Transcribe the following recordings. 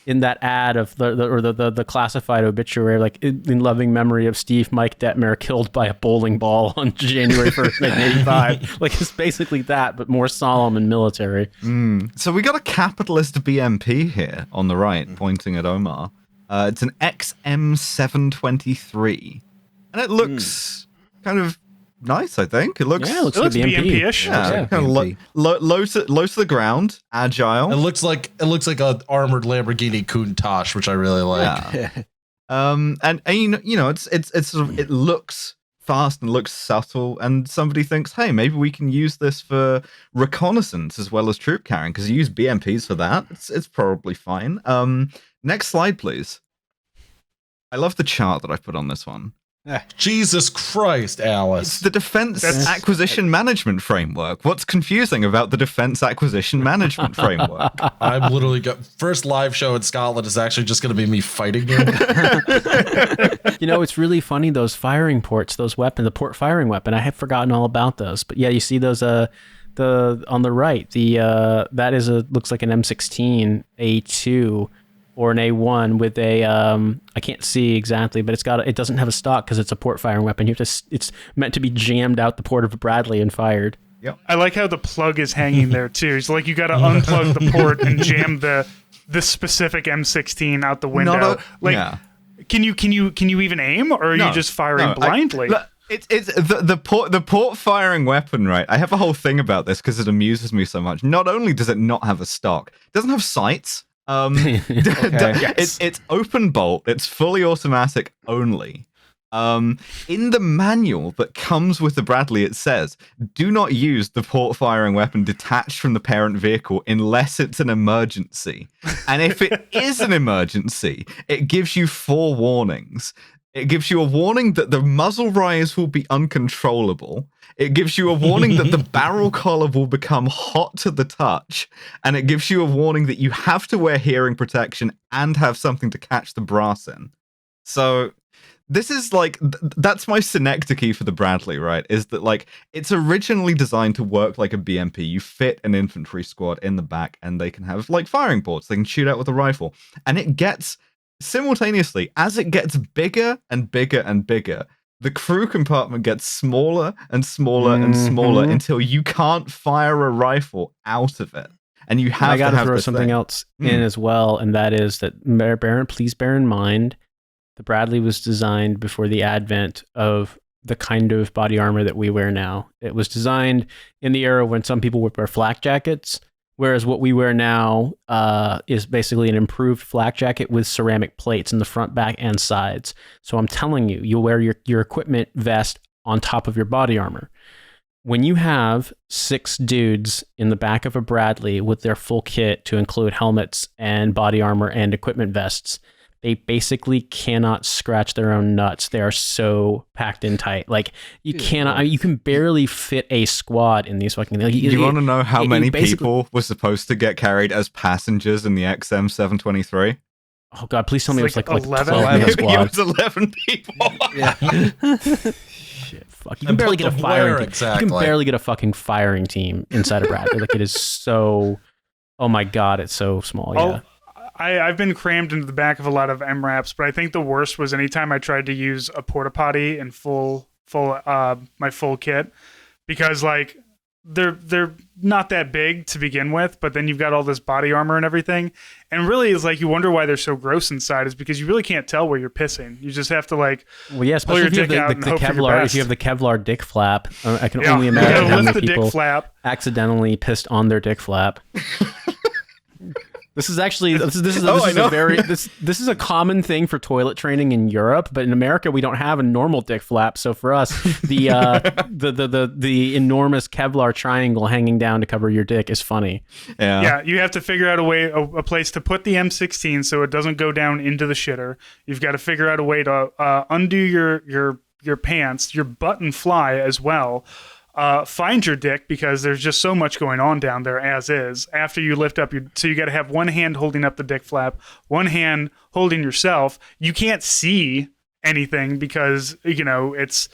in that ad of the classified obituary, like in loving memory of Steve Mike Detmer killed by a bowling ball on January 1st, 1985. Like it's basically that, but more solemn and military. So we got a capitalist BMP here on the right, pointing at Omar. It's an XM723, and it looks kind of nice. I think it looks. Yeah, it looks It looks like BMP. BMP-ish. Yeah, kind of low to the ground, agile. It looks like an armored Lamborghini Countach, which I really like. Yeah. And you know, it's sort of, it looks fast and looks subtle, and somebody thinks, hey, maybe we can use this for reconnaissance as well as troop carrying, because you use BMPs for that. It's probably fine. Next slide, please. I love the chart that I put on this one. Jesus Christ, Alice. It's the Defense Acquisition Management Framework. What's confusing about the Defense Acquisition Management Framework? I'm literally first live show in Scotland is actually just going to be me fighting you. You know, it's really funny, those firing ports, those weapons, the port firing weapon. I had forgotten all about those. But yeah, you see those on the right, that is looks like an M16 A2 or an A1 with a I can't see exactly, but it doesn't have a stock because it's a port firing weapon. It's meant to be jammed out the port of a Bradley and fired. Yep. I like how the plug is hanging there too. It's like you got to unplug the port and jam the specific M16 out the window. Can you even aim, or are you just firing blindly? It's the port firing weapon, right? I have a whole thing about this because it amuses me so much. Not only does it not have a stock, it doesn't have sights. It's open bolt. It's fully automatic only. In the manual that comes with the Bradley, it says, do not use the port firing weapon detached from the parent vehicle unless it's an emergency. And if it is an emergency, it gives you 4 warnings. It gives you a warning that the muzzle rise will be uncontrollable. It gives you a warning that the barrel collar will become hot to the touch. And it gives you a warning that you have to wear hearing protection and have something to catch the brass in. So this is like, that's my synecdoche for the Bradley, right? Is that like, it's originally designed to work like a BMP. You fit an infantry squad in the back and they can have like firing ports. They can shoot out with a rifle. And it gets, simultaneously, as it gets bigger and bigger and bigger, the crew compartment gets smaller and smaller and smaller until you can't fire a rifle out of it. And you have to throw something else in as well, and that is that, please bear in mind, the Bradley was designed before the advent of the kind of body armor that we wear now. It was designed in the era when some people would wear flak jackets, whereas what we wear now is basically an improved flak jacket with ceramic plates in the front, back, and sides. So I'm telling you, you'll wear your equipment vest on top of your body armor. When you have 6 dudes in the back of a Bradley with their full kit to include helmets and body armor and equipment vests, they basically cannot scratch their own nuts. They are so packed in tight. Like you cannot, you can barely fit a squad in these fucking things. You want to know how many people were supposed to get carried as passengers in the XM723? Oh God, please tell me it was like 11? 12 It squad. was 11 people. Shit, fuck. You can barely get a firing team. Exactly. You can barely get a fucking firing team inside a Bradley. Like it is so, oh my God, it's so small. Yeah. I've been crammed into the back of a lot of MRAPs, but I think the worst was anytime I tried to use a porta potty in my full kit, because like they're not that big to begin with, but then you've got all this body armor and everything, and really it's like you wonder why they're so gross inside, is because you really can't tell where you're pissing. You just have to like especially pull your if you have dick out and the hope for your Kevlar. best. If you have the Kevlar dick flap, I can only imagine you how lift many the people dick flap. accidentally pissed on their dick flap. This is actually this is a common thing for toilet training in Europe, but in America we don't have a normal dick flap. So for us, the enormous Kevlar triangle hanging down to cover your dick is funny. Yeah, you have to figure out a place to put the M16 so it doesn't go down into the shitter. You've got to figure out a way to undo your pants, your button fly as well. Find your dick, because there's just so much going on down there as is. After you lift up so you got to have one hand holding up the dick flap, one hand holding yourself. You can't see anything because, it's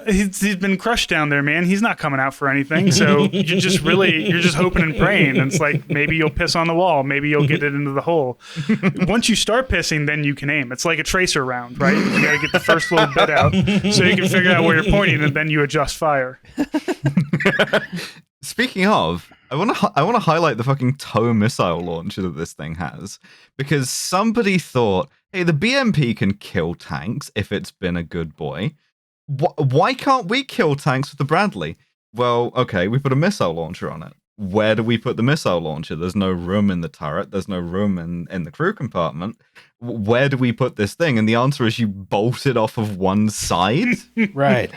He's been crushed down there, man. He's not coming out for anything. So you're just hoping and praying. And it's like, maybe you'll piss on the wall. Maybe you'll get it into the hole. Once you start pissing, then you can aim. It's like a tracer round, right? You got to get the first little bit out so you can figure out where you're pointing, and then you adjust fire. Speaking of, I want to highlight the fucking TOW missile launcher that this thing has, because somebody thought, hey, the BMP can kill tanks if it's been a good boy. Why can't we kill tanks with the Bradley? Well, okay, we put a missile launcher on it. Where do we put the missile launcher? There's no room in the turret. There's no room in the crew compartment. Where do we put this thing? And the answer is you bolt it off of one side. Right.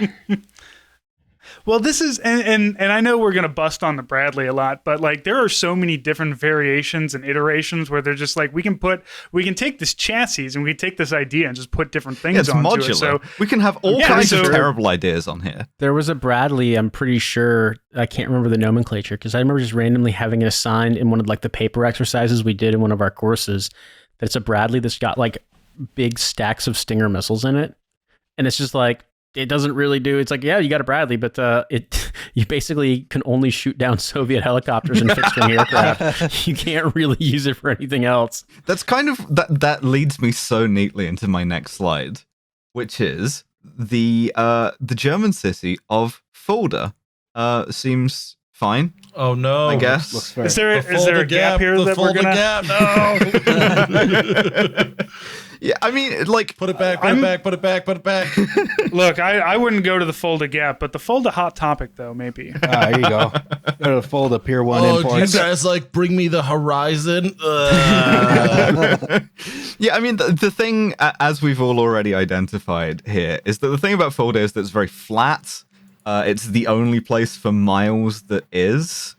Well, this is, and I know we're going to bust on the Bradley a lot, but like there are so many different variations and iterations where they're just like, we can take this chassis and we can take this idea and just put different things onto modular. it. So we can have all kinds of terrible ideas on here. There was a Bradley, I'm pretty sure, I can't remember the nomenclature, because I remember just randomly having it assigned in one of like the paper exercises we did in one of our courses, that it's a Bradley that's got like big stacks of Stinger missiles in it. And it's just like, it doesn't really do. It's like, yeah, you got a Bradley, but you basically can only shoot down Soviet helicopters and fixed-wing aircraft. You can't really use it for anything else. That's kind of that leads me so neatly into my next slide, which is the German city of Fulda. Seems fine. Oh no! I guess. Looks fair. is there a gap here that we're gonna? No. Yeah, I mean, like, Put it back. Put it back. Look, I wouldn't go to the Fulda Gap, but the Fulda Hot Topic though, maybe. There you go. Go to Fulda Pier 1 Oh, imports. you guys like bring me the horizon? yeah, I mean, the thing, as we've all already identified here, is that the thing about Fulda is that it's very flat. It's the only place for miles that is.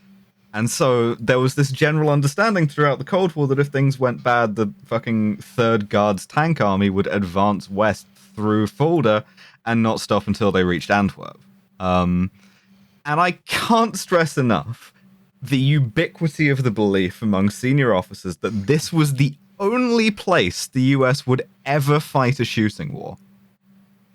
And so there was this general understanding throughout the Cold War that if things went bad, the fucking Third Guards tank army would advance west through Fulda and not stop until they reached Antwerp. And I can't stress enough the ubiquity of the belief among senior officers that this was the only place the US would ever fight a shooting war.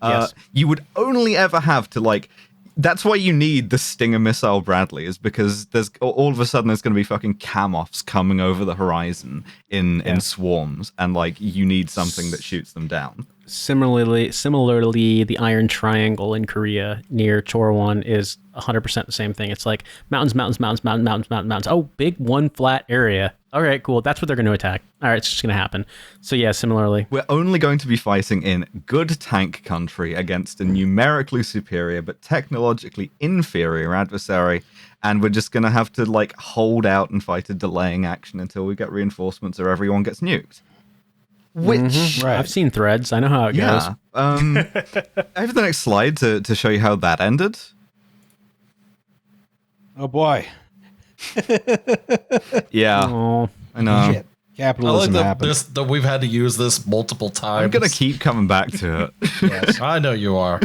Yes. You would only ever have to, like... That's why you need the Stinger missile Bradley, is because there's all of a sudden there's going to be fucking Kamoffs coming over the horizon in swarms, and like you need something that shoots them down. Similarly, the Iron Triangle in Korea near Chorwon is 100% the same thing. It's like mountains. Oh, big one flat area. All right, cool. That's what they're going to attack. All right, it's just going to happen. So yeah, similarly. We're only going to be fighting in good tank country against a numerically superior but technologically inferior adversary, and we're just going to have to like hold out and fight a delaying action until we get reinforcements or everyone gets nuked. Which Right. I've seen threads. I know how it goes. yeah, I have the next slide to show you how that ended. Oh boy. Yeah, Oh, I know. Shit. I like Capitalism that, happens. that we've had to use this multiple times. I'm gonna keep coming back to it. Yes. I know you are.